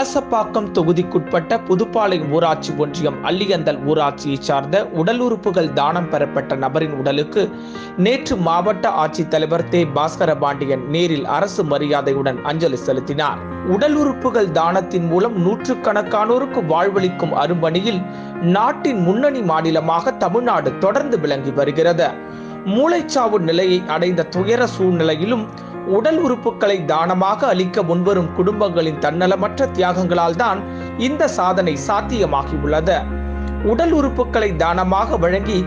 கலசப்பாக்கம் தொகுதிக்குட்பட்ட புதுப்பாளையம் ஊராட்சி ஒன்றியம் அள்ளியந்தல் ஊராட்சியை சார்ந்த உடல் உறுப்புகள் தானம் பெறப்பட்ட நபரின் உடலுக்கு நேற்று மாவட்ட ஆட்சித்தலைவர் தே. பாஸ்கர பாண்டியன் நேரில் அரசு மரியாதையுடன் அஞ்சலி செலுத்தினார். உடல் உறுப்புகள் தானத்தின் மூலம் நூற்றுக்கணக்கானோருக்கு வாழ்வளிக்கும் அரும்பணியில் நாட்டின் முன்னணி மாநிலமாக தமிழ்நாடு தொடர்ந்து விளங்கி வருகிறது. மூளைச்சாவு நிலையை அடைந்த துயர சூழ்நிலையிலும் உடல் உறுப்புகளை தானமாக அளிக்க முன்வரும் குடும்பங்களின் தன்னலமற்ற தியாகங்களால் தான் இந்த சாதனை சாத்தியமாகியுள்ளது. உடல் உறுப்புகளை தானமாக வழங்கி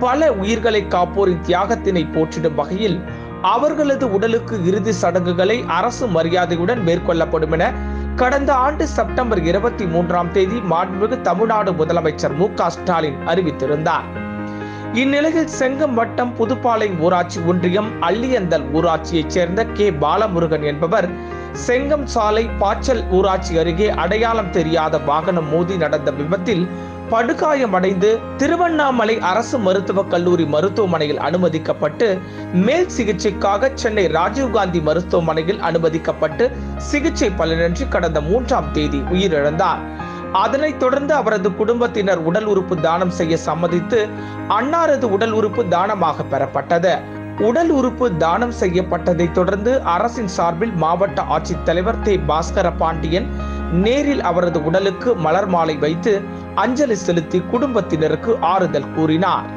பல உயிர்களை காப்போரின் தியாகத்தினை போற்றிடும் வகையில் அவர்களது உடலுக்கு இறுதி சடங்குகளை அரசு மரியாதையுடன் மேற்கொள்ளப்படும் என கடந்த ஆண்டு செப்டம்பர் 23 மாண்புமிகு தமிழ்நாடு முதலமைச்சர் மு.க. ஸ்டாலின் அறிவித்திருந்தார். இந்நிலையில் செங்கம் வட்டம் புதுப்பாளையம் ஊராட்சி ஒன்றியம் அள்ளியந்தல் ஊராட்சியைச் சேர்ந்த கே. பாலமுருகன் என்பவர் செங்கம் சாலை பாச்சல் ஊராட்சி அருகே அடையாளம் தெரியாத வாகனம் மோதி நடந்த விபத்தில் படுகாயமடைந்து திருவண்ணாமலை அரசு மருத்துவக் கல்லூரி மருத்துவமனையில் அனுமதிக்கப்பட்டு மேல் சிகிச்சைக்காக சென்னை ராஜீவ்காந்தி மருத்துவமனையில் அனுமதிக்கப்பட்டு சிகிச்சை பலனின்றி கடந்த 3 உயிரிழந்தார். அதனைத் தொடர்ந்து அவரது குடும்பத்தினர் உடல் உறுப்பு தானம் செய்ய சம்மதித்து அன்னாரது உடல் உறுப்பு தானமாக பெறப்பட்டது. உடல் உறுப்பு தானம் செய்யப்பட்டதை தொடர்ந்து அரசின் சார்பில் மாவட்ட ஆட்சித்தலைவர் தே. பாஸ்கர பாண்டியன் நேரில் அவரது உடலுக்கு மலர் மாலை வைத்து அஞ்சலி செலுத்தி குடும்பத்தினருக்கு ஆறுதல் கூறினார்.